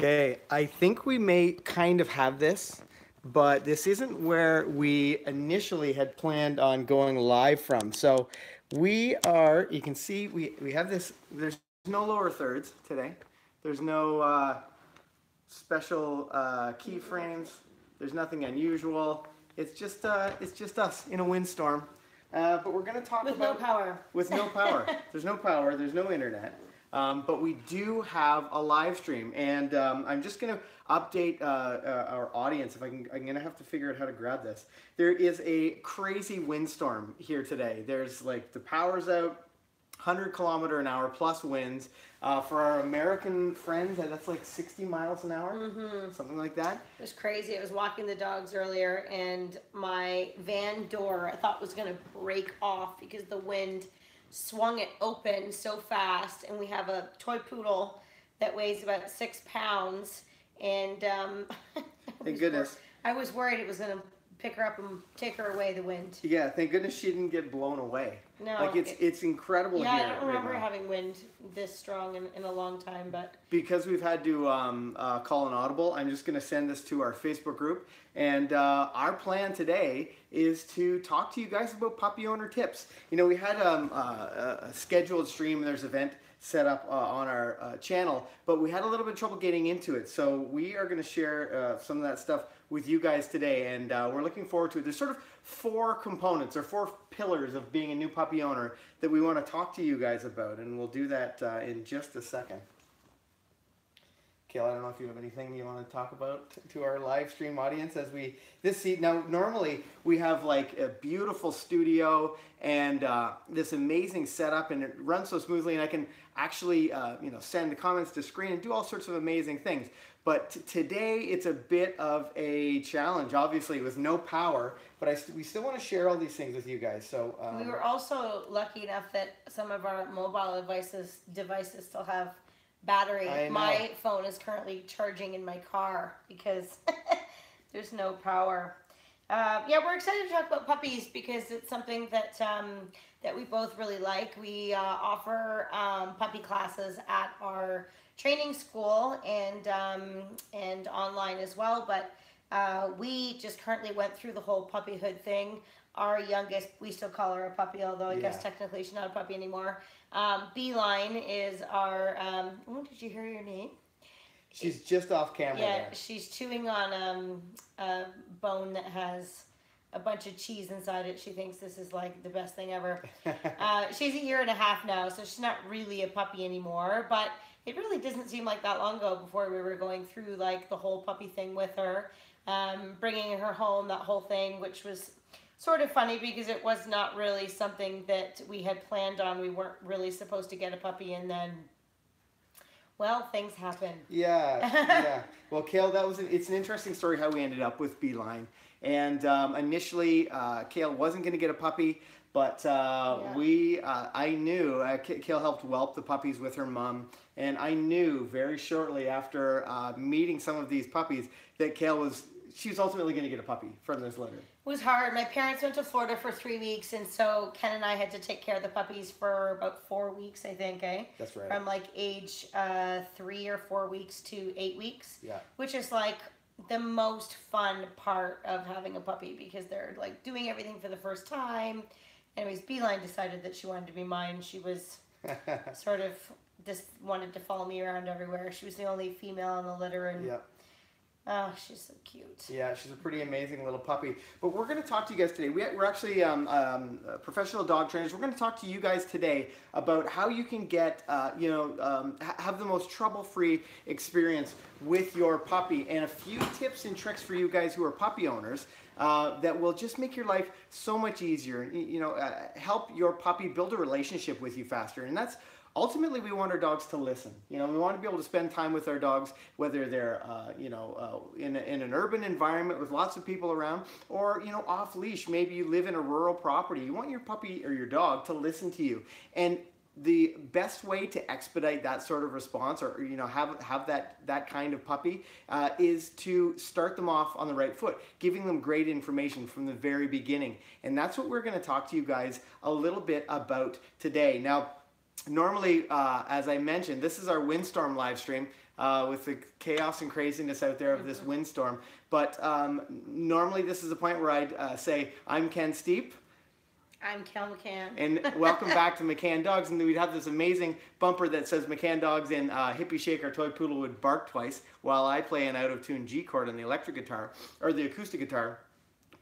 Okay, I think we may kind of have this, but this isn't where we initially had planned on going live from. So we are, you can see we have this, there's no lower thirds today. There's no special keyframes. There's nothing unusual. It's just us in a windstorm. But we're going to talk with about... no power. With no power. There's no power. There's no internet. But we do have a live stream, and I'm just going to update our audience. If I'm going to have to figure out how to grab this. There is a crazy windstorm here today. There's like the power's out, 100-kilometer-an-hour plus winds. For our American friends, that's like 60 miles an hour, something like that. It was crazy. I was walking the dogs earlier, and my van door I thought was going to break off because the wind swung it open so fast. And we have a toy poodle that weighs about 6 pounds, and thank goodness. I was worried it was going to pick her up and take her away the wind. Yeah, thank goodness she didn't get blown away. No, like it's incredible. Yeah, here I don't remember right having wind this strong in a long time, but because we've had to call an audible, I'm just going to send this to our Facebook group. And our plan today is to talk to you guys about puppy owner tips. You know, we had a scheduled stream. There's an event set up on our channel, but we had a little bit of trouble getting into it. So we are going to share some of that stuff with you guys today, and we're looking forward to it. There's sort of 4 components or 4 pillars of being a new puppy owner that we want to talk to you guys about, and we'll do that in just a second. Kayla, I don't know if you have anything you want to talk about to our live stream audience as we now normally we have like a beautiful studio and this amazing setup, and it runs so smoothly, and I can actually send the comments to screen and do all sorts of amazing things. But today it's a bit of a challenge, obviously with no power, but we still want to share all these things with you guys. So we were also lucky enough that some of our mobile devices still have battery. My phone is currently charging in my car because there's no power. Yeah, we're excited to talk about puppies because it's something that that we both really like. We offer puppy classes at our training school and online as well. But we just currently went through the whole puppyhood thing. Our youngest, we still call her a puppy, although I guess technically she's not a puppy anymore. Beeline is our, oh, did you hear your name? She's just off camera. Yeah, there. She's chewing on a bone that has a bunch of cheese inside it. She thinks this is like the best thing ever. She's 1.5 years now, so she's not really a puppy anymore, but it really doesn't seem like that long ago before we were going through like the whole puppy thing with her, bringing her home, that whole thing, which was sort of funny because it was not really something that we had planned on. We weren't really supposed to get a puppy, and then, well, things happen. Yeah. Well, Kale, it's an interesting story how we ended up with Beeline. And initially, Kale wasn't going to get a puppy, but I knew, Kale helped whelp the puppies with her mom, and I knew very shortly after meeting some of these puppies that she was ultimately going to get a puppy from this litter. It was hard. My parents went to Florida for 3 weeks, and so Ken and I had to take care of the puppies for about 4 weeks, I think, eh? That's right. From like age 3 or 4 weeks to 8 weeks. Yeah. Which is like the most fun part of having a puppy because they're like doing everything for the first time. Anyways, Beeline decided that she wanted to be mine. She was sort of just wanted to follow me around everywhere. She was the only female in the litter, and oh, she's so cute. Yeah, she's a pretty amazing little puppy. But we're going to talk to you guys today. We're actually professional dog trainers. We're going to talk to you guys today about how you can get, have the most trouble-free experience with your puppy, and a few tips and tricks for you guys who are puppy owners that will just make your life so much easier. Help your puppy build a relationship with you faster, and that's ultimately, we want our dogs to listen. We want to be able to spend time with our dogs, whether they're, in an urban environment with lots of people around, or, off leash. Maybe you live in a rural property. You want your puppy or your dog to listen to you. And the best way to expedite that sort of response, or have that kind of puppy, is to start them off on the right foot, giving them great information from the very beginning. And that's what we're going to talk to you guys a little bit about today. Now, normally, as I mentioned, this is our windstorm live stream. with the chaos and craziness out there of this windstorm. But normally this is the point where I'd say, I'm Ken Steep. I'm Kel McCann. And welcome back to McCann Dogs. And we'd have this amazing bumper that says McCann Dogs, and Hippie Shake, our toy poodle, would bark twice while I play an out-of-tune G chord on the electric guitar, or the acoustic guitar.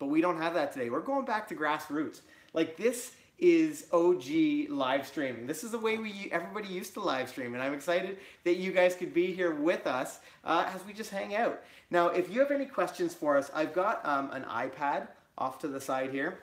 But we don't have that today. We're going back to grassroots. Like, this is OG live streaming. This is the way everybody used to live stream, and I'm excited that you guys could be here with us as we just hang out. Now, if you have any questions for us, I've got an iPad off to the side here,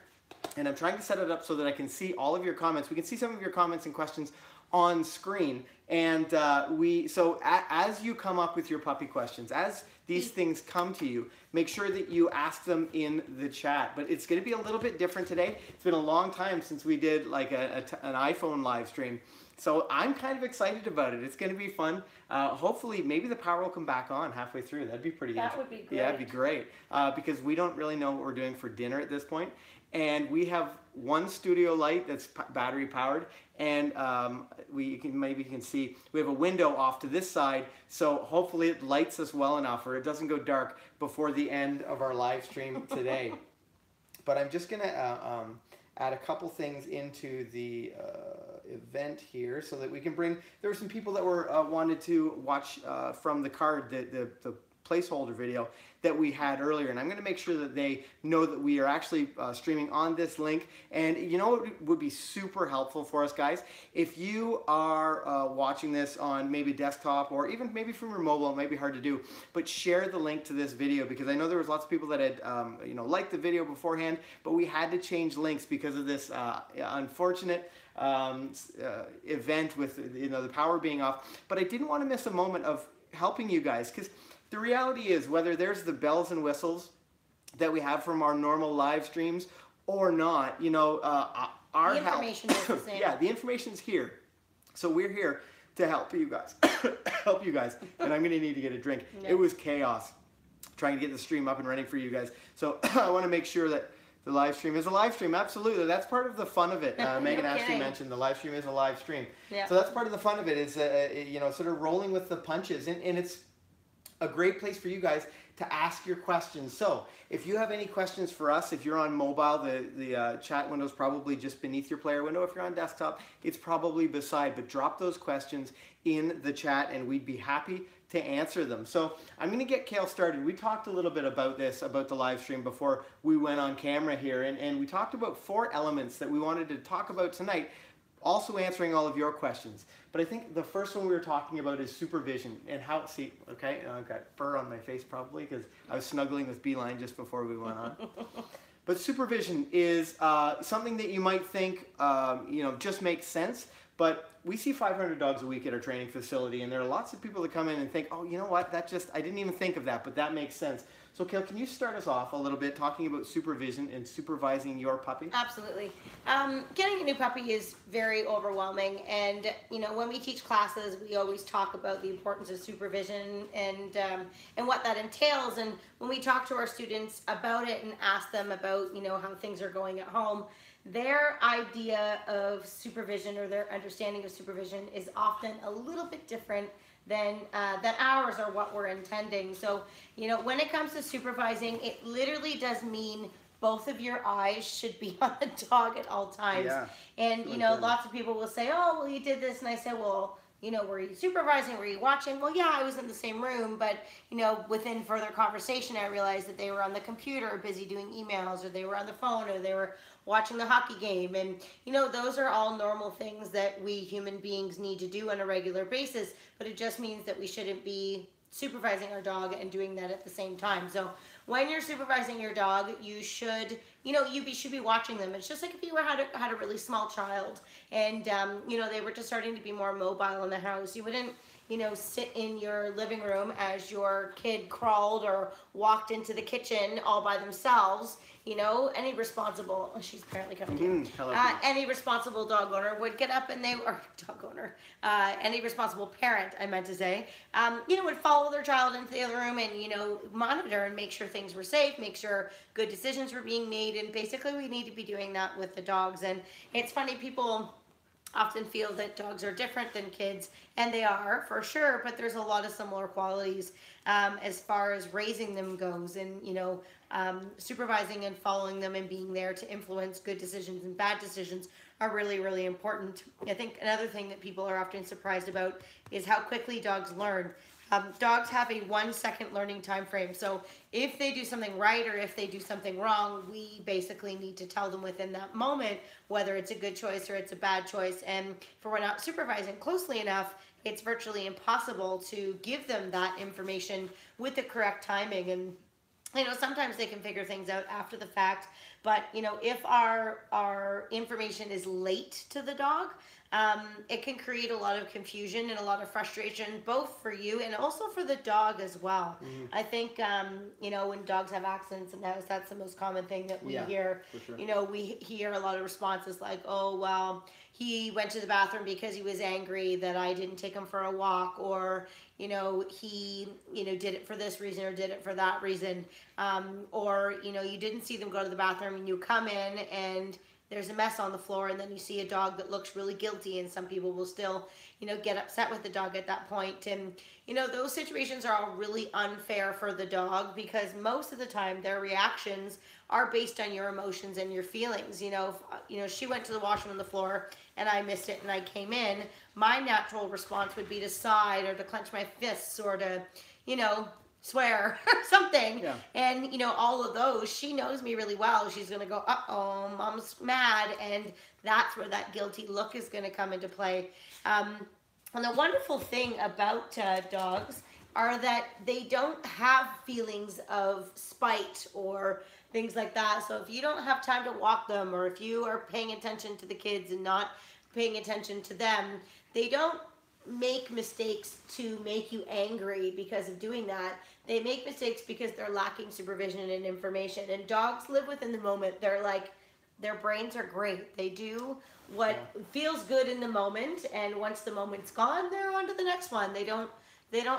and I'm trying to set it up so that I can see all of your comments. We can see some of your comments and questions on screen, and as you come up with your puppy questions, as these things come to you, make sure that you ask them in the chat. But it's going to be a little bit different today. It's been a long time since we did like an iPhone live stream, so I'm kind of excited about it. It's going to be fun. Hopefully, maybe the power will come back on halfway through. That'd be pretty. That would be great. Yeah, it'd be great because we don't really know what we're doing for dinner at this point. And we have one studio light that's battery powered, and maybe you can see we have a window off to this side, so hopefully it lights us well enough, or it doesn't go dark before the end of our live stream today. But I'm just gonna add a couple things into the event here so that we can bring. There were some people that were wanted to watch from the card, the placeholder video that we had earlier, and I'm going to make sure that they know that we are actually streaming on this link. And you know what would be super helpful for us, guys? If you are watching this on maybe desktop, or even maybe from your mobile, it might be hard to do, but share the link to this video, because I know there was lots of people that had liked the video beforehand, but we had to change links because of this unfortunate event with the power being off. But I didn't want to miss a moment of helping you guys, because the reality is, whether there's the bells and whistles that we have from our normal live streams or not, our the information is the same. Yeah, the information's here. So we're here to help you guys. And I'm going to need to get a drink. Yeah. It was chaos trying to get the stream up and running for you guys. So I want to make sure that the live stream is a live stream. Absolutely. That's part of the fun of it. Megan Ashley mentioned the live stream is a live stream. Yeah. So that's part of the fun of it, is sort of rolling with the punches. And it's a great place for you guys to ask your questions. So if you have any questions for us, if you're on mobile, the chat window is probably just beneath your player window. If you're on desktop, it's probably beside. But drop those questions in the chat, and we'd be happy to answer them. So I'm going to get Kale started. We talked a little bit about this, about the live stream, before we went on camera here, and we talked about 4 elements that we wanted to talk about tonight, also answering all of your questions. But I think the first one we were talking about is supervision, and how, okay, I've got fur on my face probably because I was snuggling with Beeline just before we went on. But supervision is something that you might think, just makes sense. But we see 500 dogs a week at our training facility, and there are lots of people that come in and think, oh, you know what, I didn't even think of that, but that makes sense. So, Kale, can you start us off a little bit talking about supervision and supervising your puppy? Absolutely. Getting a new puppy is very overwhelming, and when we teach classes, we always talk about the importance of supervision and what that entails. And when we talk to our students about it and ask them about how things are going at home, their idea of supervision, or their understanding of supervision, is often a little bit different than ours, or what we're intending. So, when it comes to supervising, it literally does mean both of your eyes should be on the dog at all times. Yeah. And, lots of people will say, oh, well, you did this. And I say, well, were you supervising? Were you watching? Well, yeah, I was in the same room, but, within further conversation, I realized that they were on the computer busy doing emails, or they were on the phone, or they were watching the hockey game. And, those are all normal things that we human beings need to do on a regular basis, but it just means that we shouldn't be supervising our dog and doing that at the same time. So when you're supervising your dog, you should, you should be watching them. It's just like if you had a really small child, and, they were just starting to be more mobile in the house. You wouldn't, sit in your living room as your kid crawled or walked into the kitchen all by themselves. Any responsible, she's apparently coming to any responsible dog owner would get up, and any responsible parent, I meant to say, would follow their child into the other room and, monitor and make sure things were safe, make sure good decisions were being made. And basically we need to be doing that with the dogs. And it's funny, people often feel that dogs are different than kids, and they are for sure, but there's a lot of similar qualities as far as raising them goes, and supervising and following them and being there to influence good decisions and bad decisions are really, really important. I think another thing that people are often surprised about is how quickly dogs learn. Dogs have a 1 second learning time frame. So if they do something right or if they do something wrong, we basically need to tell them within that moment whether it's a good choice or it's a bad choice. And if we're not supervising closely enough, it's virtually impossible to give them that information with the correct timing. And sometimes they can figure things out after the fact, but if our information is late to the dog, it can create a lot of confusion and a lot of frustration, both for you and also for the dog as well. Mm-hmm. I think, when dogs have accidents and that's the most common thing that we hear. For sure. We hear a lot of responses like, oh, well, he went to the bathroom because he was angry that I didn't take him for a walk, or, he, did it for this reason or did it for that reason. Or, you didn't see them go to the bathroom and you come in and there's a mess on the floor, and then you see a dog that looks really guilty, and some people will still, get upset with the dog at that point. And, those situations are all really unfair for the dog, because most of the time their reactions are based on your emotions and your feelings. She went to the washroom on the floor and I missed it and I came in, my natural response would be to sigh or to clench my fists or to, swear or something. Yeah. And all of those, she knows me really well. She's gonna go, uh-oh, mom's mad, and that's where that guilty look is gonna come into play. And the wonderful thing about dogs are that they don't have feelings of spite or things like that. So if you don't have time to walk them, or if you are paying attention to the kids and not paying attention to them, they don't make mistakes to make you angry because of doing that. They make mistakes because they're lacking supervision and information. And dogs live within the moment. They're like, their brains are great. They do what feels good in the moment, and once the moment's gone, they're on to the next one. They don't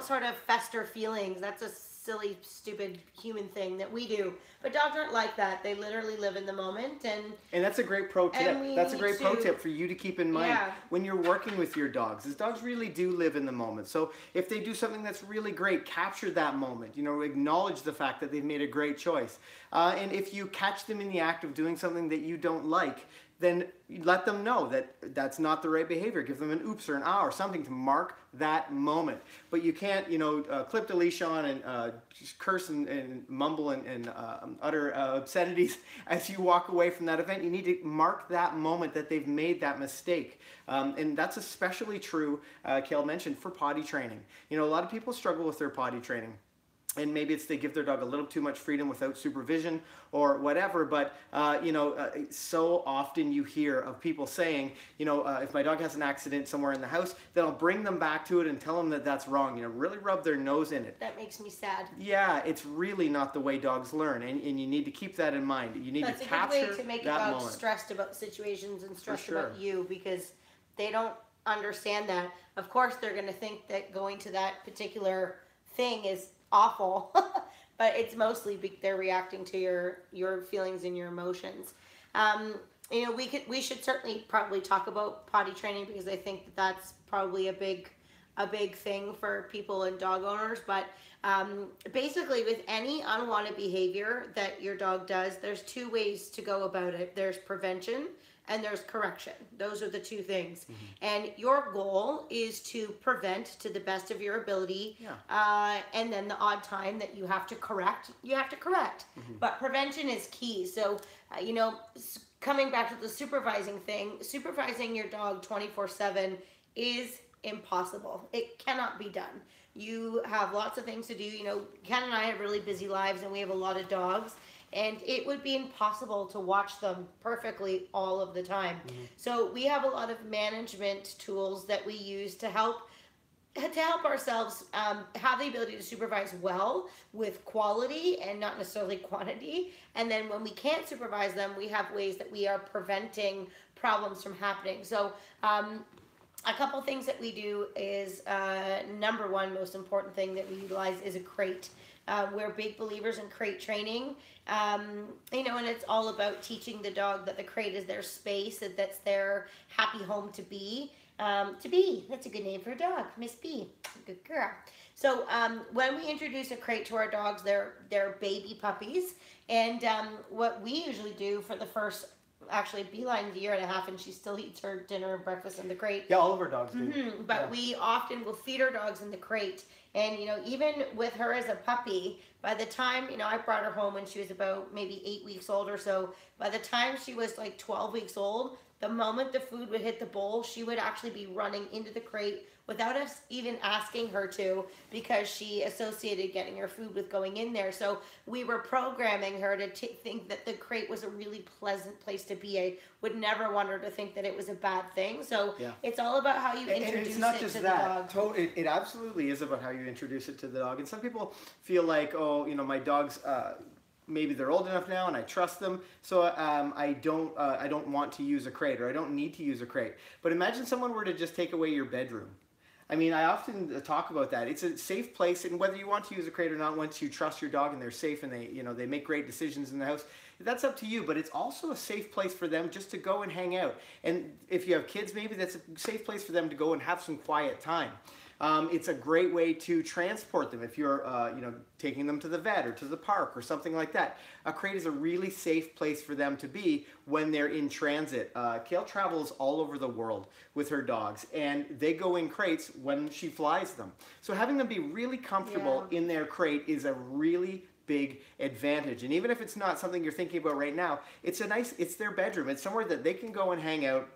sort of fester feelings. That's a silly, stupid human thing that we do. But dogs aren't like that. They literally live in the moment. And that's a great pro tip. That's a great pro tip for you to keep in mind when you're working with your dogs. Is dogs really do live in the moment. So if they do something that's really great, capture that moment. Acknowledge the fact that they've made a great choice. And if you catch them in the act of doing something that you don't like, then let them know that that's not the right behavior. Give them an oops or an ah or something to mark that moment. But you can't, clip the leash on and just curse and mumble and utter obscenities as you walk away from that event. You need to mark that moment that they've made that mistake. And that's especially true, Kale mentioned, for potty training. A lot of people struggle with their potty training. And maybe it's they give their dog a little too much freedom without supervision or whatever. But, so often you hear of people saying, if my dog has an accident somewhere in the house, then I'll bring them back to it and tell them that that's wrong. Really rub their nose in it. That makes me sad. Yeah, it's really not the way dogs learn. And you need to keep that in mind. You need to capture that moment. That's a good way to make a dog stressed about situations and stressed about you, because they don't understand that. Of course, they're going to think that going to that particular thing is awful, but it's mostly they're reacting to your feelings and your emotions. We should certainly probably talk about potty training, because I think that's probably a big thing for people and dog owners. But basically, with any unwanted behavior that your dog does, there's two ways to go about it. There's prevention and there's correction. Those are the two things. Mm-hmm. And your goal is to prevent to the best of your ability. Yeah. And then the odd time that you have to correct, you have to correct. Mm-hmm. But prevention is key. So, coming back to the supervising thing, supervising your dog 24/7 is impossible. It cannot be done. You have lots of things to do. Ken and I have really busy lives, and we have a lot of dogs. And it would be impossible to watch them perfectly all of the time. Mm-hmm. So we have a lot of management tools that we use to help ourselves have the ability to supervise well with quality and not necessarily quantity. And then when we can't supervise them, we have ways that we are preventing problems from happening. So a couple things that we do is, number one most important thing that we utilize is a crate. We're big believers in crate training, you know, and it's all about teaching the dog that the crate is their space, that's their happy home to be. That's a good name for a dog, Miss B, good girl. So when we introduce a crate to our dogs, they're baby puppies, and what we usually do for the first, actually Beeline's a year and a half, and she still eats her dinner and breakfast in the crate. Yeah, all of our dogs do. Mm-hmm. But yeah, we often will feed our dogs in the crate. And, you know, even with her as a puppy, by the time, you know, I brought her home when she was about maybe 8 weeks old or so. By the time she was like 12 weeks old, the moment the food would hit the bowl, she would actually be running into the crate without us even asking her to, because she associated getting her food with going in there. So we were programming her to think that the crate was a really pleasant place to be. I would never want her to think that it was a bad thing. So yeah, it's all about how you introduce it to the dog. It absolutely is about how you introduce it to the dog. And some people feel like, oh, you know, my dog's maybe they're old enough now and I trust them, so I don't want to use a crate, or I don't need to use a crate. But imagine someone were to just take away your bedroom. I mean, I often talk about that. It's a safe place, and whether you want to use a crate or not, once you trust your dog and they're safe and they, you know, they make great decisions in the house, that's up to you. But it's also a safe place for them just to go and hang out. And if you have kids, maybe that's a safe place for them to go and have some quiet time. It's a great way to transport them if you're, you know, taking them to the vet or to the park or something like that. A crate is a really safe place for them to be when they're in transit. Kale travels all over the world with her dogs, and they go in crates when she flies them. So having them be really comfortable in their crate is a really big advantage. And even if it's not something you're thinking about right now, it's their bedroom. It's somewhere that they can go and hang out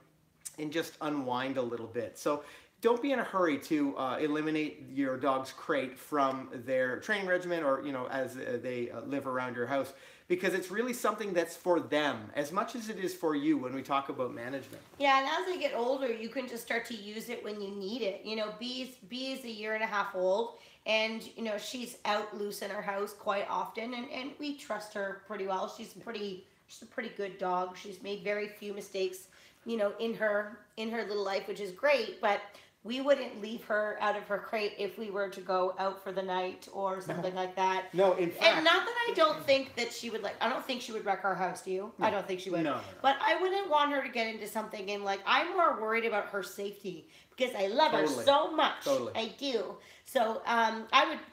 and just unwind a little bit. So don't be in a hurry to eliminate your dog's crate from their training regimen, or, you know, as they live around your house, because it's really something that's for them as much as it is for you when we talk about management. Yeah, and as they get older, you can just start to use it when you need it. You know, B is a year and a half old, and, you know, she's out loose in our house quite often, and we trust her pretty well. She's a pretty good dog. She's made very few mistakes, you know, in her little life, which is great, but we wouldn't leave her out of her crate if we were to go out for the night or something like that. No, in fact. And not that I don't think that she would, like, I don't think she would wreck our house, do you? No. I don't think she would. No. But I wouldn't want her to get into something, and, like, I'm more worried about her safety because I love her so much. Totally. I do. So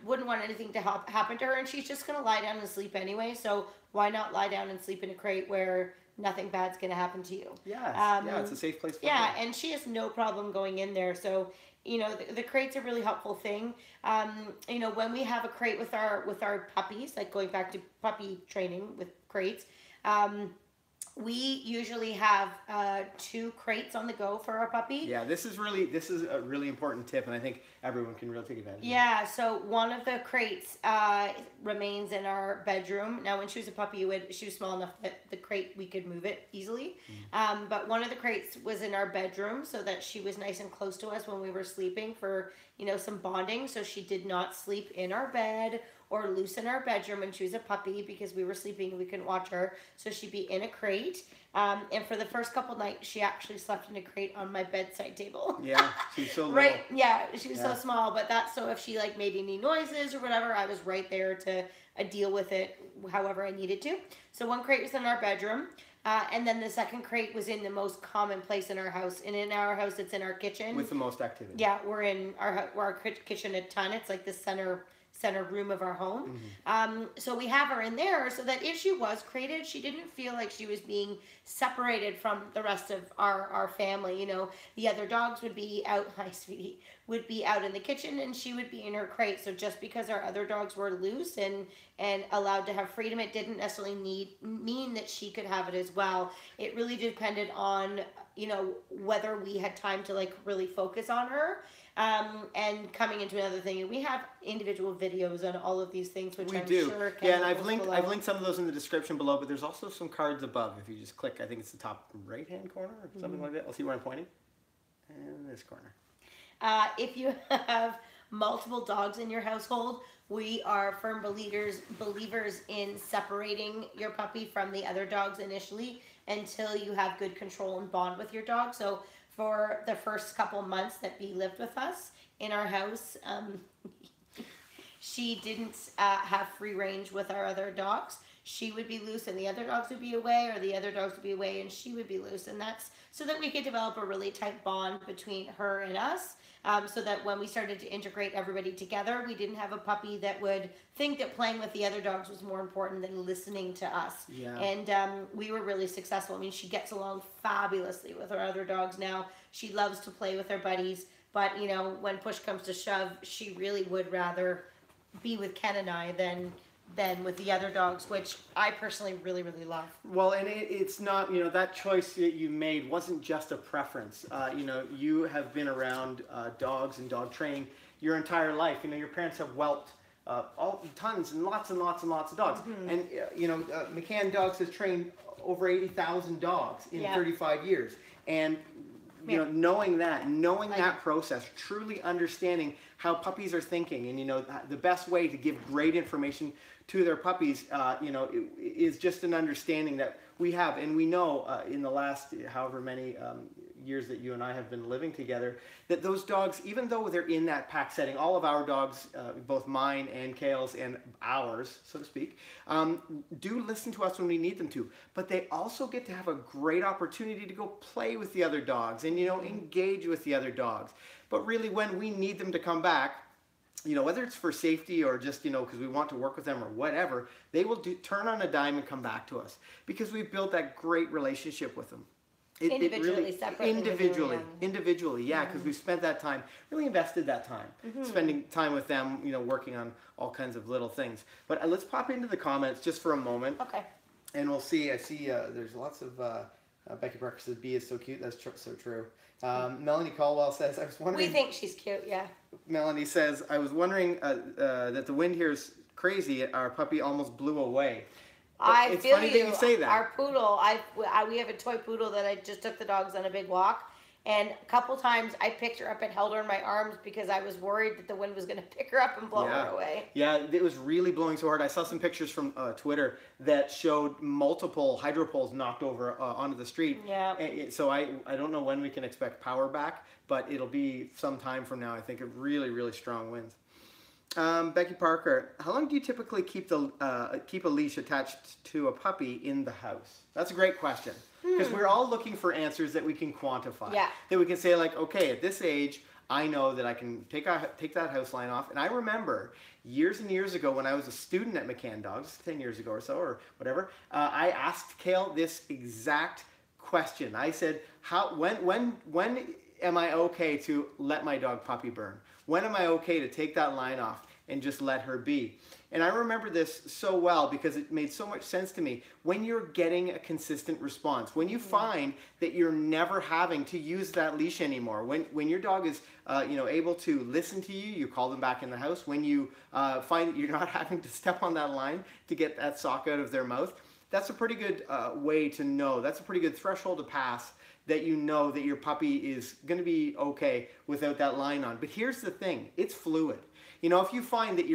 wouldn't want anything to happen to her, and she's just going to lie down and sleep anyway, so why not lie down and sleep in a crate where nothing bad's going to happen to you? Yeah, it's a safe place for her. Yeah, and she has no problem going in there. So, you know, the crate's a really helpful thing. You know, when we have a crate with our puppies, like going back to puppy training with crates, we usually have 2 crates on the go for our puppy. Yeah, this is a really important tip, and I think everyone can really take advantage of it. Yeah, so one of the crates remains in our bedroom. Now, when she was a puppy, she was small enough that the crate, we could move it easily. But one of the crates was in our bedroom so that she was nice and close to us when we were sleeping for, you know, some bonding. So she did not sleep in our bed or loose in our bedroom when she was a puppy because we were sleeping and we couldn't watch her. So she'd be in a crate. And for the first couple nights, she actually slept in a crate on my bedside table. Yeah, she's so little. Right, yeah, she was so small. But that's so if she, like, made any noises or whatever, I was right there to deal with it however I needed to. So one crate was in our bedroom. And then the second crate was in the most common place in our house. And in our house, it's in our kitchen. With the most activity. Yeah, we're in our kitchen a ton. It's like the center room of our home. So we have her in there so that if she was crated, she didn't feel like she was being separated from the rest of our family. You know, the other dogs would be out, hi sweetie, would be out in the kitchen and she would be in her crate. So just because our other dogs were loose and allowed to have freedom, it didn't necessarily mean that she could have it as well. It really depended on, you know, whether we had time to, like, really focus on her. And coming into another thing, and we have individual videos on all of these things, which sure can. Yeah, and I've linked some of those in the description below, but there's also some cards above. If you just click, I think it's the top right-hand corner or something like that. I'll see where I'm pointing. And this corner. If you have multiple dogs in your household, we are firm believers in separating your puppy from the other dogs initially until you have good control and bond with your dog. So for the first couple months that Bee lived with us in our house. She didn't have free range with our other dogs. She would be loose and the other dogs would be away, or the other dogs would be away and she would be loose. And that's so that we could develop a really tight bond between her and us. So that when we started to integrate everybody together, we didn't have a puppy that would think that playing with the other dogs was more important than listening to us. Yeah. And we were really successful. I mean, she gets along fabulously with her other dogs now. She loves to play with her buddies. But, you know, when push comes to shove, she really would rather be with Ken and I than with the other dogs, which I personally really, really love. Well, and it's not, you know, that choice that you made wasn't just a preference. You know, you have been around dogs and dog training your entire life. You know, your parents have whelped tons and lots and lots and lots of dogs. Mm-hmm. And, you know, McCann Dogs has trained over 80,000 dogs in 35 years. And, you know, knowing that process, truly understanding how puppies are thinking, and, you know, the best way to give great information to their puppies, you know, is just an understanding that we have. And we know in the last however many years that you and I have been living together, that those dogs, even though they're in that pack setting, all of our dogs, both mine and Kale's and ours, so to speak, do listen to us when we need them to. But they also get to have a great opportunity to go play with the other dogs and, you know, engage with the other dogs. But really, when we need them to come back, you know, whether it's for safety or just, you know, because we want to work with them or whatever, they will turn on a dime and come back to us because we've built that great relationship with them. Individually, yeah, because we've spent that time, really invested that time, spending time with them, you know, working on all kinds of little things. But let's pop into the comments just for a moment. Okay. And we'll see. I see there's lots of, Becky Parker says, Bee is so cute. That's so true. Melanie Caldwell says, I was wondering. We think she's cute, yeah. Melanie says, I was wondering that the wind here is crazy. Our puppy almost blew away. It's funny that you say that. Our poodle, we have a toy poodle that I just took the dogs on a big walk. And a couple times I picked her up and held her in my arms because I was worried that the wind was going to pick her up and blow her away. Yeah, it was really blowing so hard. I saw some pictures from Twitter that showed multiple hydro poles knocked over onto the street. Yeah. So I don't know when we can expect power back, but it'll be some time from now. I think of really, really strong winds. Becky Parker, how long do you typically keep a leash attached to a puppy in the house? That's a great question. Because we're all looking for answers that we can quantify. Yeah. That we can say, like, okay, at this age, I know that I can take that house line off. And I remember years and years ago when I was a student at McCann Dogs, 10 years ago or so, or whatever, I asked Kale this exact question. I said, when am I okay to let my dog puppy burn? When am I okay to take that line off and just let her be? And I remember this so well because it made so much sense to me. When you're getting a consistent response, when you find that you're never having to use that leash anymore, when your dog is you know, able to listen to you, you call them back in the house. When you find that you're not having to step on that line to get that sock out of their mouth, that's a pretty good way to know. That's a pretty good threshold to pass, that you know that your puppy is going to be okay without that line on. But here's the thing, it's fluid. You know, if you find that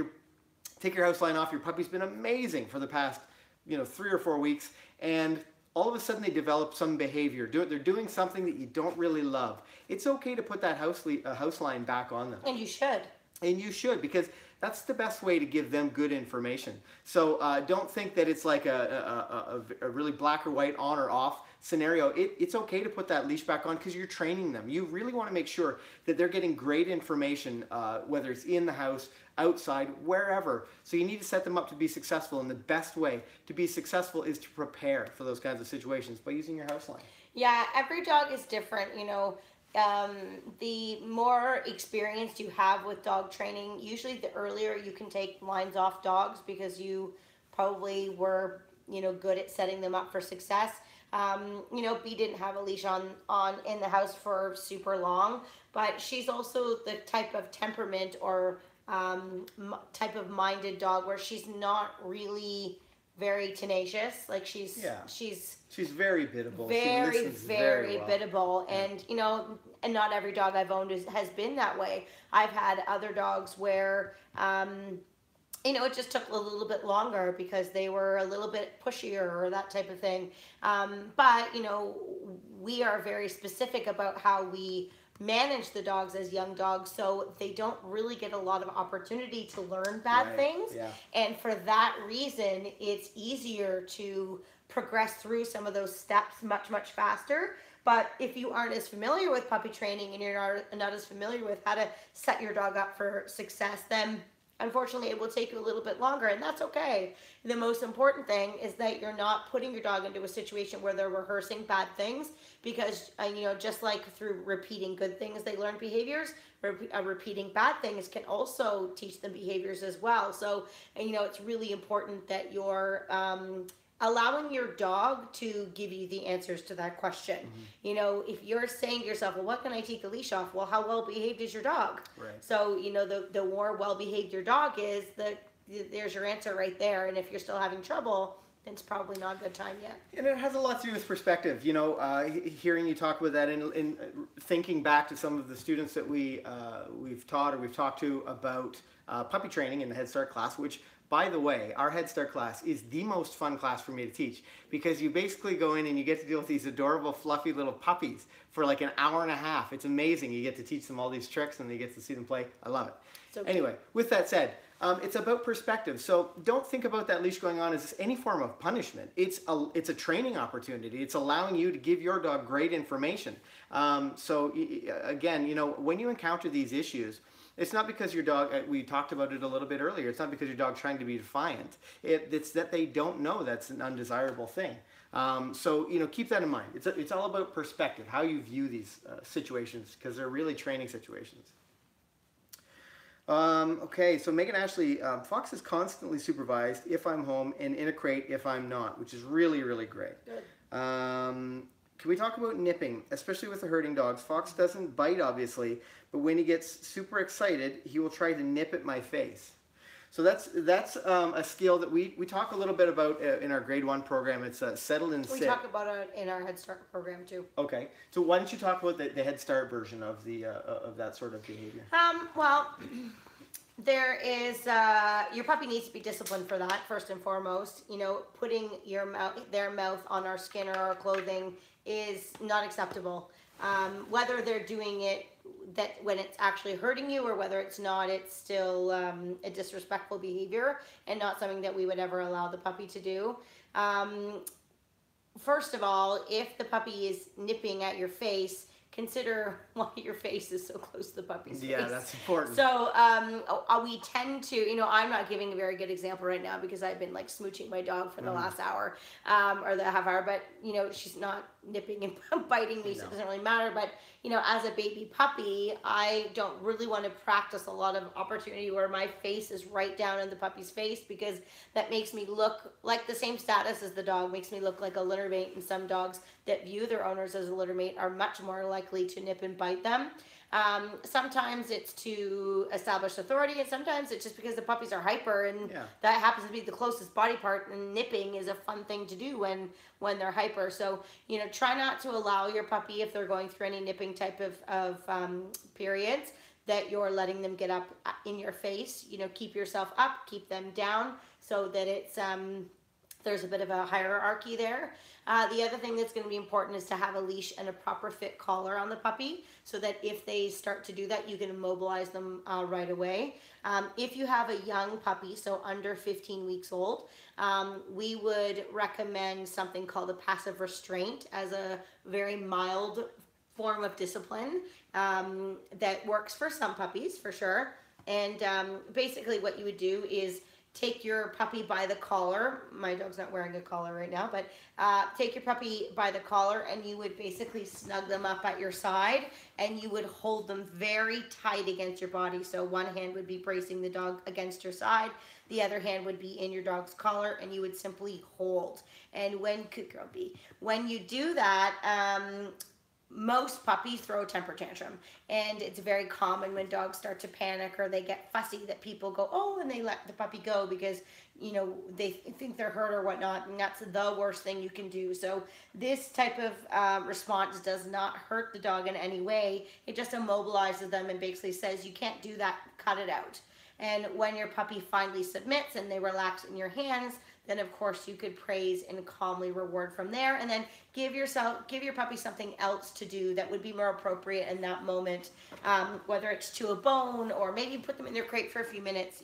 take your house line off, your puppy's been amazing for the past, you know, 3 or 4 weeks, and all of a sudden they develop some behavior. They're doing something that you don't really love. It's okay to put that house line back on them. And you should. And you should, because that's the best way to give them good information. So don't think that it's like a really black or white on or off scenario. It's okay to put that leash back on because you're training them. You really want to make sure that they're getting great information, whether it's in the house, outside, wherever. So you need to set them up to be successful, and the best way to be successful is to prepare for those kinds of situations by using your house line. Yeah, every dog is different, you know. The more experience you have with dog training, usually the earlier you can take lines off dogs because you probably were, you know, good at setting them up for success. You know, Bee didn't have a leash on in the house for super long, but she's also the type of temperament or type of minded dog where she's not really very tenacious. Like she's very biddable. Very biddable. Yeah. And you know, and not every dog I've owned has been that way. I've had other dogs where it just took a little bit longer because they were a little bit pushier or that type of thing. But, we are very specific about how we manage the dogs as young dogs, so they don't really get a lot of opportunity to learn bad things. Yeah. And for that reason, it's easier to progress through some of those steps much, much faster. But if you aren't as familiar with puppy training and you're not as familiar with how to set your dog up for success, then unfortunately it will take you a little bit longer, and that's okay. The most important thing is that you're not putting your dog into a situation where they're rehearsing bad things, because just like through repeating good things they learn behaviors, repeating bad things can also teach them behaviors as well. So it's really important that you're allowing your dog to give you the answers to that question. Mm-hmm. If you're saying to yourself, well, what can I take the leash off? Well, how well behaved is your dog? Right. So, the more well behaved your dog is, there's your answer right there. And if you're still having trouble, then it's probably not a good time yet. And it has a lot to do with perspective. Hearing you talk about that and thinking back to some of the students that we've taught or we've talked to about puppy training in the Head Start class, which, by the way, our Head Start class is the most fun class for me to teach, because you basically go in and you get to deal with these adorable, fluffy little puppies for like an hour and a half. It's amazing. You get to teach them all these tricks and you get to see them play. I love it. So anyway, with that said, it's about perspective. So don't think about that leash going on as any form of punishment. It's a training opportunity. It's allowing you to give your dog great information. So again, when you encounter these issues, it's not because your dog, we talked about it a little bit earlier, it's not because your dog's trying to be defiant. It's that they don't know that's an undesirable thing. So, keep that in mind. It's all about perspective, how you view these situations, because they're really training situations. Okay, so Megan Ashley, Fox is constantly supervised if I'm home and in a crate if I'm not, which is really, really great. Good. Can we talk about nipping, especially with the herding dogs? Fox doesn't bite, obviously, but when he gets super excited, he will try to nip at my face. So that's a skill that we talk a little bit about in our grade 1 program. It's settle and sit. We talk about it in our Head Start program too. Okay, so why don't you talk about the Head Start version of that sort of behavior? Well, there is your puppy needs to be disciplined for that first and foremost. Putting their mouth on our skin or our clothing is not acceptable. Whether they're doing it when it's actually hurting you or whether it's not, it's still a disrespectful behavior and not something that we would ever allow the puppy to do. First of all, if the puppy is nipping at your face, consider why your face is so close to the puppy's face. Yeah, that's important. So we tend to, I'm not giving a very good example right now because I've been like smooching my dog for the last hour or the half hour, but she's not nipping and biting me, so it doesn't really matter. But as a baby puppy, I don't really want to practice a lot of opportunity where my face is right down in the puppy's face, because that makes me look like the same status as the dog, makes me look like a littermate, and some dogs that view their owners as a littermate are much more likely to nip and bite them. Sometimes it's to establish authority, and sometimes it's just because the puppies are hyper, and that happens to be the closest body part, and nipping is a fun thing to do when they're hyper. So, try not to allow your puppy, if they're going through any nipping type of periods, that you're letting them get up in your face. Keep yourself up, keep them down, so that it's there's a bit of a hierarchy there. The other thing that's going to be important is to have a leash and a proper fit collar on the puppy, so that if they start to do that, you can immobilize them right away. If you have a young puppy, so under 15 weeks old, we would recommend something called a passive restraint as a very mild form of discipline that works for some puppies for sure. And basically what you would do is take your puppy by the collar. My dog's not wearing a collar right now, but take your puppy by the collar, and you would basically snug them up at your side, and you would hold them very tight against your body. So one hand would be bracing the dog against your side, the other hand would be in your dog's collar, and you would simply hold. And when you do that, most puppies throw a temper tantrum, and it's very common when dogs start to panic or they get fussy that people go, oh, and they let the puppy go because they think they're hurt or whatnot, and that's the worst thing you can do. So this type of response does not hurt the dog in any way. It just immobilizes them and basically says, you can't do that, cut it out. And when your puppy finally submits and they relax in your hands, then of course you could praise and calmly reward from there, and then give your puppy something else to do that would be more appropriate in that moment, whether it's to a bone or maybe put them in their crate for a few minutes,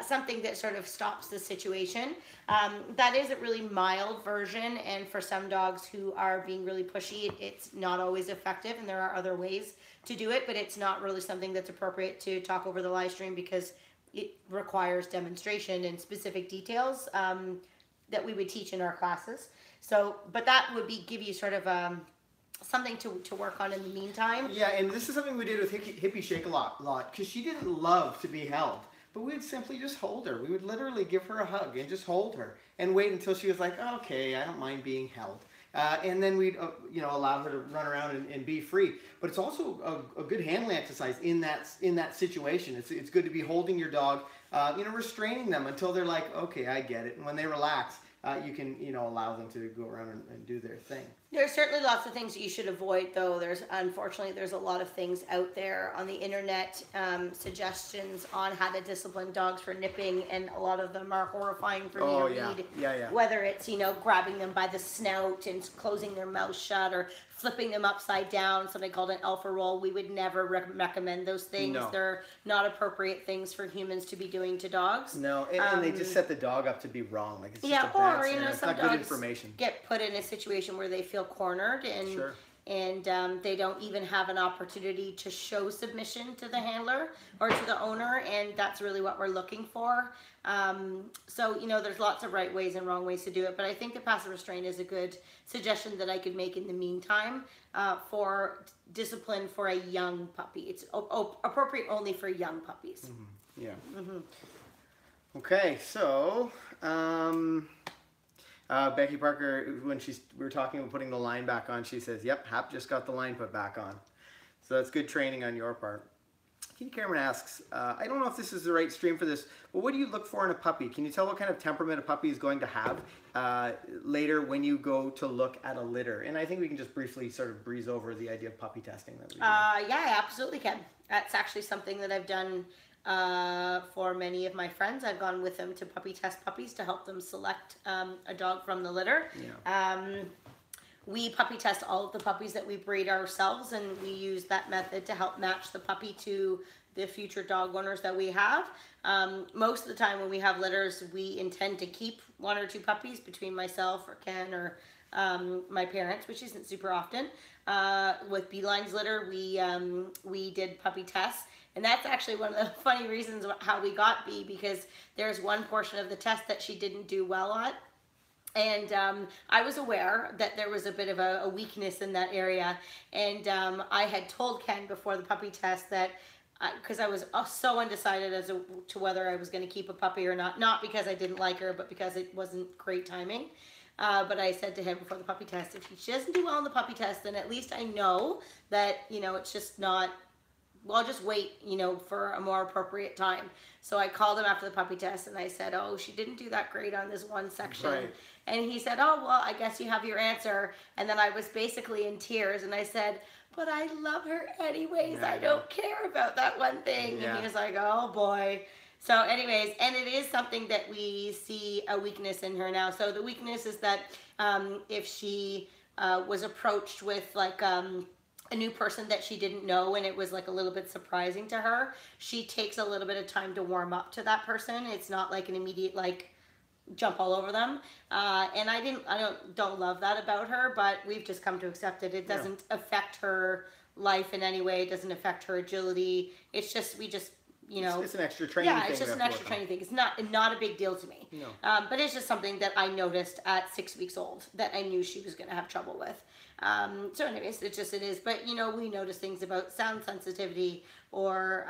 something that sort of stops the situation. That is a really mild version, and for some dogs who are being really pushy, it's not always effective, and there are other ways to do it, but it's not really something that's appropriate to talk over the live stream because it requires demonstration and specific details that we would teach in our classes. So, but that would give you sort of something to work on in the meantime. Yeah, and this is something we did with Hippie Shake a lot, because she didn't love to be held. But we would simply just hold her. We would literally give her a hug and just hold her and wait until she was like, okay, I don't mind being held. And then we'd allow her to run around and be free. But it's also a good handling exercise in that situation. It's good to be holding your dog, restraining them until they're like, okay, I get it. And when they relax, you can allow them to go around and do their thing. There's certainly lots of things that you should avoid, though. Unfortunately, there's a lot of things out there on the internet, suggestions on how to discipline dogs for nipping, and a lot of them are horrifying for me to read. Yeah. Whether it's, grabbing them by the snout and closing their mouth shut, or flipping them upside down, something called an alpha roll. We would never recommend those things. No. They're not appropriate things for humans to be doing to dogs. No, and they just set the dog up to be wrong. Like, it's just a bad scenario. It's some not dogs good information. get put in a situation where they feel cornered, and Sure. and they don't even have an opportunity to show submission to the handler or to the owner, and that's really what we're looking for. So there's lots of right ways and wrong ways to do it, but I think the passive restraint is a good suggestion that I could make in the meantime for discipline for a young puppy. It's appropriate only for young puppies. Mm-hmm. Yeah. Mm-hmm. Okay, so Becky Parker, when we were talking about putting the line back on, she says, "Yep, Hap just got the line put back on." So that's good training on your part. Kitty Cameron asks, I don't know if this is the right stream for this, but what do you look for in a puppy? Can you tell what kind of temperament a puppy is going to have later when you go to look at a litter? And I think we can just briefly sort of breeze over the idea of puppy testing that we do. Yeah, I absolutely can. That's actually something that I've done for many of my friends. I've gone with them to puppy test puppies to help them select a dog from the litter. Yeah. We puppy test all of the puppies that we breed ourselves, and we use that method to help match the puppy to the future dog owners that we have. Most of the time when we have litters, we intend to keep one or two puppies between myself or Ken or my parents, which isn't super often. With Beeline's litter, we did puppy tests. And that's actually one of the funny reasons how we got Bee, because there's one portion of the test that she didn't do well on. And I was aware that there was a bit of a weakness in that area. And I had told Ken before the puppy test that, because I was so undecided as to whether I was going to keep a puppy or not because I didn't like her, but because it wasn't great timing. But I said to him before the puppy test, if she doesn't do well in the puppy test, then at least I know that, it's just not, well, I'll just wait, for a more appropriate time. So I called him after the puppy test and I said, oh, she didn't do that great on this one section. Right. And he said, oh, well, I guess you have your answer. And then I was basically in tears and I said, but I love her anyways. Yeah, I don't care about that one thing. Yeah. And he was like, oh boy. So anyways, and it is something that we see a weakness in her now. So the weakness is that if she was approached with like a new person that she didn't know and it was like a little bit surprising to her, she takes a little bit of time to warm up to that person. It's not like an immediate like jump all over them. And I don't love that about her, but we've just come to accept it. It doesn't affect her life in any way. It doesn't affect her agility. It's just, it's an extra training thing. Yeah, it's just an extra training thing. It's not a big deal to me. No. But it's just something that I noticed at 6 weeks old that I knew she was going to have trouble with. So anyways, it is. But, we notice things about sound sensitivity or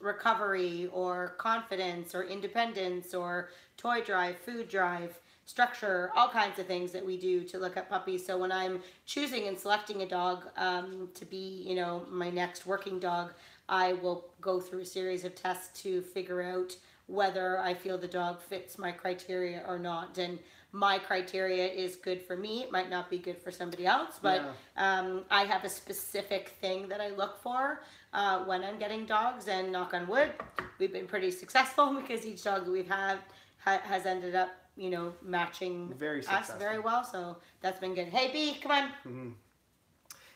recovery or confidence or independence or toy drive, food drive, structure, all kinds of things that we do to look at puppies. So when I'm choosing and selecting a dog to be, my next working dog, I will go through a series of tests to figure out whether I feel the dog fits my criteria or not. And my criteria is good for me. It might not be good for somebody else, but I have a specific thing that I look for when I'm getting dogs, and knock on wood, we've been pretty successful because each dog that we've had has ended up, you know, matching us very well. So that's been good. Hey, B, come on. Mm-hmm.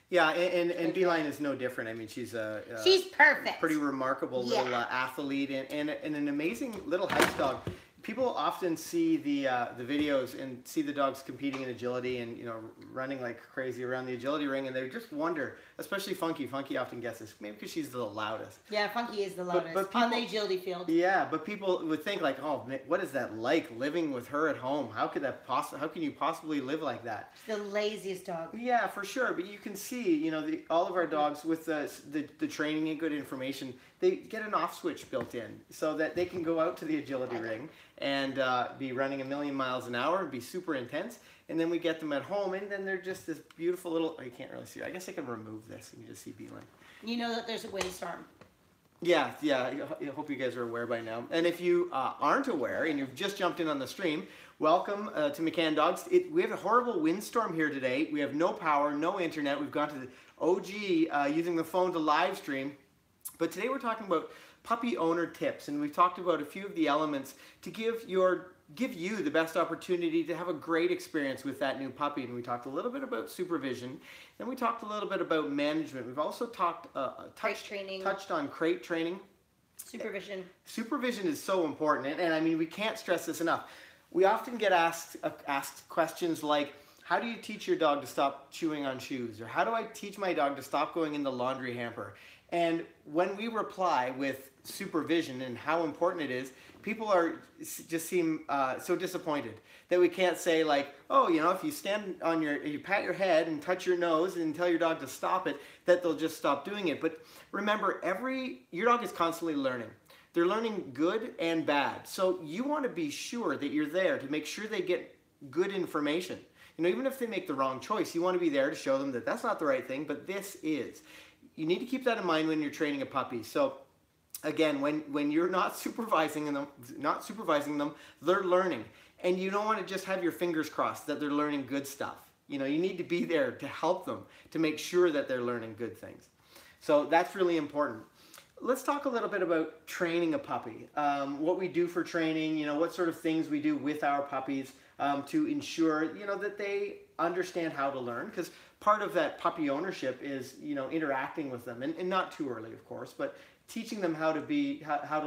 Yeah, and Beeline is no different. I mean, she's perfect. Pretty remarkable little athlete and an amazing little house dog. People often see the videos and see the dogs competing in agility and, you know, running like crazy around the agility ring, and they just wonder, especially Funky. Funky often gets this, maybe because she's the loudest. Yeah, Funky is the loudest but people, on the agility field. Yeah, but people would think like, oh, what is that like living with her at home? How could that how can you possibly live like that? The laziest dog. Yeah, for sure. But you can see, you know, all of our dogs with the training and good information, they get an off switch built in so that they can go out to the agility ring and be running 1,000,000 miles an hour and be super intense. And then we get them at home, and then they're just this beautiful little, oh, you can't really see it. I guess I can remove this and you just see Beeline. You know that there's a windstorm. Yeah, I hope you guys are aware by now. And if you aren't aware and you've just jumped in on the stream, welcome to McCann Dogs. We have a horrible windstorm here today. We have no power, no internet. We've gone to the OG using the phone to live stream. But today we're talking about puppy owner tips, and we've talked about a few of the elements to give you the best opportunity to have a great experience with that new puppy. And we talked a little bit about supervision, then we talked a little bit about management. We've also touched on crate training. Supervision. Supervision is so important, and I mean, we can't stress this enough. We often get asked questions like, how do you teach your dog to stop chewing on shoes? Or how do I teach my dog to stop going in the laundry hamper? And when we reply with supervision and how important it is, people just seem so disappointed that we can't say like, oh, you know, if you stand on you pat your head and touch your nose and tell your dog to stop it, that they'll just stop doing it. But remember, your dog is constantly learning. They're learning good and bad. So you want to be sure that you're there to make sure they get good information. You know, even if they make the wrong choice, you want to be there to show them that that's not the right thing, but this is. You need to keep that in mind when you're training a puppy. So again, when you're not supervising them, they're learning. And you don't want to just have your fingers crossed that they're learning good stuff. You know, you need to be there to help them, to make sure that they're learning good things. So that's really important. Let's talk a little bit about training a puppy. What we do for training, you know, what sort of things we do with our puppies to ensure, you know, that they understand how to learn. Because part of that puppy ownership is, you know, interacting with them, and not too early, of course, but teaching them how to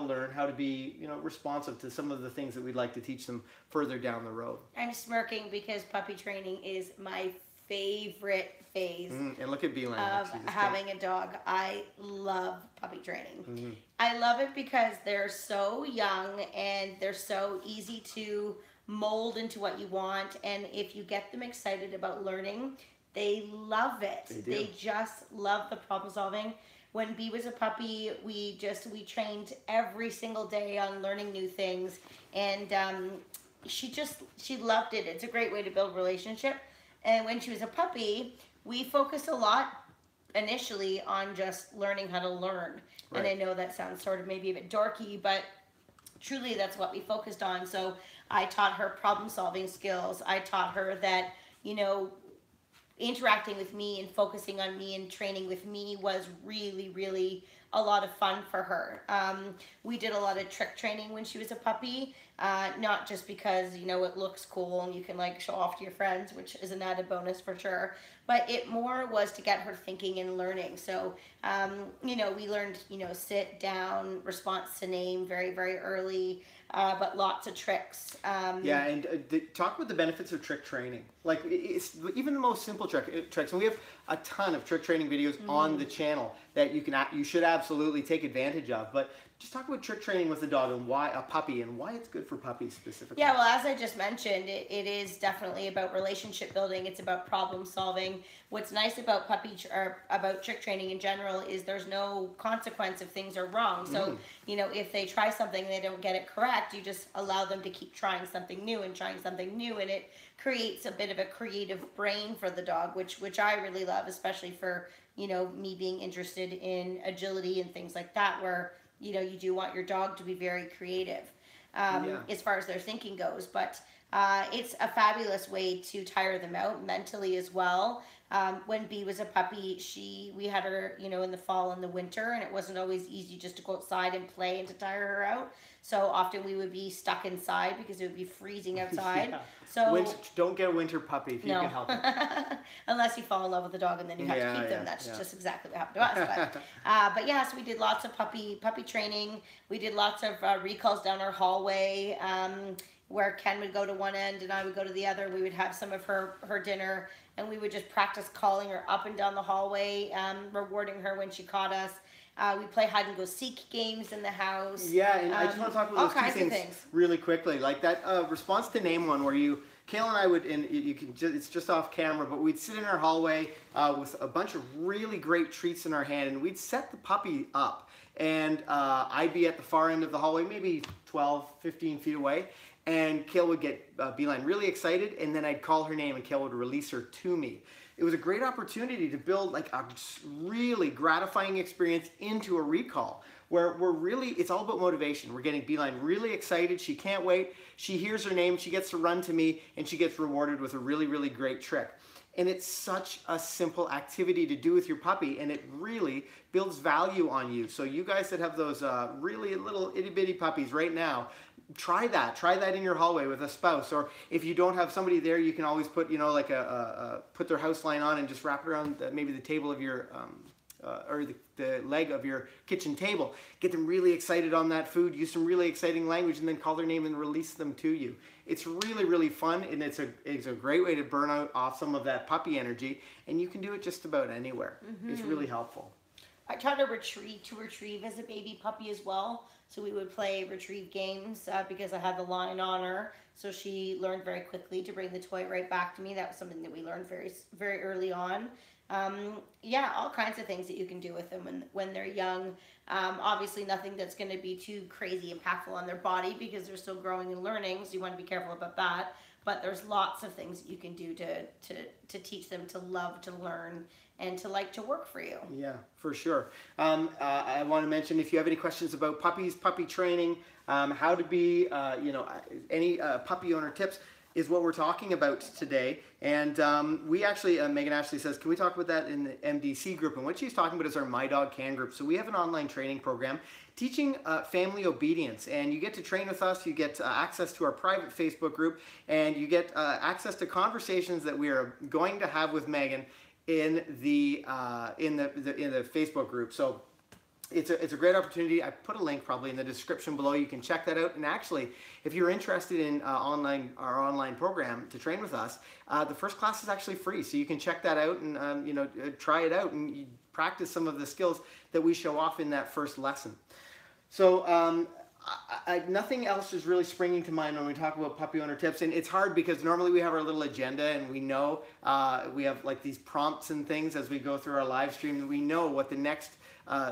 learn, how to be, you know, responsive to some of the things that we'd like to teach them further down the road. I'm smirking because puppy training is my favorite phase. And look at Beeline of having a dog. I love puppy training. I love it because they're so young and they're so easy to mold into what you want, and if you get them excited about learning, they love it. They just love the problem solving. When Bee was a puppy, we trained every single day on learning new things, and she loved it. It's a great way to build relationship. And when she was a puppy, we focused a lot initially on just learning how to learn. Right. And I know that sounds sort of maybe a bit dorky, but truly that's what we focused on. So I taught her problem solving skills. I taught her that, you know, interacting with me and focusing on me and training with me was really, really a lot of fun for her. We did a lot of trick training when she was a puppy, not just because, you know, it looks cool and you can like show off to your friends, which is an added bonus for sure, but it more was to get her thinking and learning. So, you know, we learned, you know, sit down, response to name very, very early, but lots of tricks. Yeah, and talk about the benefits of trick training. Like, it's even the most simple tricks, and we have a ton of trick training videos on the channel that you should absolutely take advantage of. But just talk about trick training with a dog and why a puppy and why it's good for puppies specifically. Yeah, well, as I just mentioned, it is definitely about relationship building. It's about problem solving. What's nice about about trick training in general is there's no consequence if things are wrong. So, you know, if they try something and they don't get it correct, you just allow them to keep trying something new, and it creates a bit of a creative brain for the dog, which I really love, especially for, you know, me being interested in agility and things like that, where you know, you do want your dog to be very creative as far as their thinking goes. But it's a fabulous way to tire them out mentally as well. When Bee was a puppy, we had her, you know, in the fall and the winter, and it wasn't always easy just to go outside and play and to tire her out. So often we would be stuck inside because it would be freezing outside. So don't get a winter puppy if you can help it. Unless you fall in love with the dog and then you have to keep them. That's just exactly what happened to us. But yeah, so we did lots of puppy training. We did lots of recalls down our hallway. Where Ken would go to one end and I would go to the other. We would have some of her dinner, and we would just practice calling her up and down the hallway, rewarding her when she caught us. We play hide and go seek games in the house. Yeah, and I just want to talk about those two things really quickly. Like that response to name one where Kayla and I would, and you can it's just off camera, but we'd sit in our hallway with a bunch of really great treats in our hand, and we'd set the puppy up. And I'd be at the far end of the hallway, maybe 12, 15 feet away. And Kayla would get Beeline really excited, and then I'd call her name and Kayla would release her to me. It was a great opportunity to build like a really gratifying experience into a recall where it's all about motivation. We're getting Beeline really excited. She can't wait. She hears her name. She gets to run to me, and she gets rewarded with a really, really great trick. And it's such a simple activity to do with your puppy, and it really builds value on you. So you guys that have those really little itty bitty puppies right now, try that in your hallway with a spouse. Or if you don't have somebody there, you can always put, you know, like put their house line on and just wrap it around maybe the table of your or the leg of your kitchen table. Get them really excited on that food, use some really exciting language, and then call their name and release them to you. It's really, really fun, and it's a great way to burn off some of that puppy energy, and you can do it just about anywhere. It's really helpful. I taught her to retrieve as a baby puppy as well. So we would play retrieve games because I had the line on her. So she learned very quickly to bring the toy right back to me. That was something that we learned very, very early on. Yeah, all kinds of things that you can do with them when they're young. Obviously nothing that's going to be too crazy impactful on their body because they're still growing and learning. So you want to be careful about that. But there's lots of things that you can do to teach them to love to learn and to like to work for you. Yeah, for sure. I want to mention, if you have any questions about puppies, puppy training, how to be, you know, any puppy owner tips is what we're talking about today. And we actually, Megan Ashley says, can we talk about that in the MDC group? And what she's talking about is our My Dog Can group. So we have an online training program teaching family obedience, and you get to train with us. You get access to our private Facebook group, and you get access to conversations that we are going to have with Megan in the Facebook group. So it's a great opportunity. I put a link probably in the description below. You can check that out. And actually, if you're interested in our online program to train with us, the first class is actually free. So you can check that out and you know, try it out and practice some of the skills that we show off in that first lesson. So nothing else is really springing to mind when we talk about puppy owner tips, and it's hard because normally we have our little agenda and we know we have like these prompts and things as we go through our live stream, and we know what the next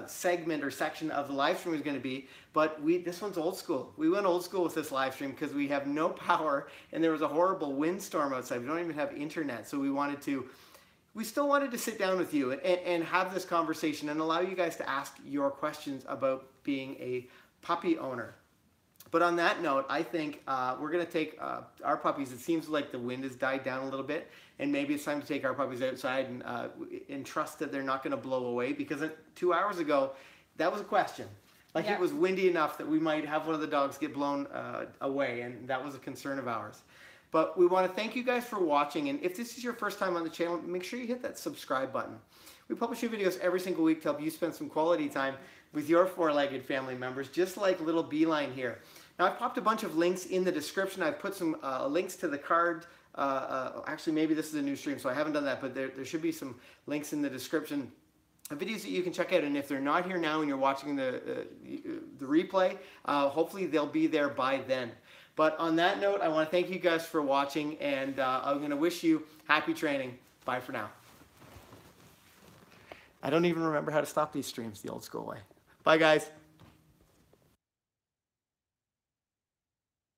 segment or section of the live stream is going to be. But this one's old school. We went old school with this live stream because we have no power and there was a horrible windstorm outside. We don't even have internet, so we still wanted to sit down with you and have this conversation and allow you guys to ask your questions about being a puppy owner. But on that note, I think we're going to take our puppies. It seems like the wind has died down a little bit, and maybe it's time to take our puppies outside and trust that they're not going to blow away, because 2 hours ago, that was a question. Like, yeah, it was windy enough that we might have one of the dogs get blown away, and that was a concern of ours. But we want to thank you guys for watching, and if this is your first time on the channel, make sure you hit that subscribe button. We publish new videos every single week to help you spend some quality time with your four-legged family members, just like little Beeline here. Now, I've popped a bunch of links in the description. I've put some links to the card. Actually, maybe this is a new stream, so I haven't done that, but there should be some links in the description of videos that you can check out. And if they're not here now and you're watching the replay, hopefully they'll be there by then. But on that note, I want to thank you guys for watching, and I'm going to wish you happy training. Bye for now. I don't even remember how to stop these streams the old school way. Bye, guys.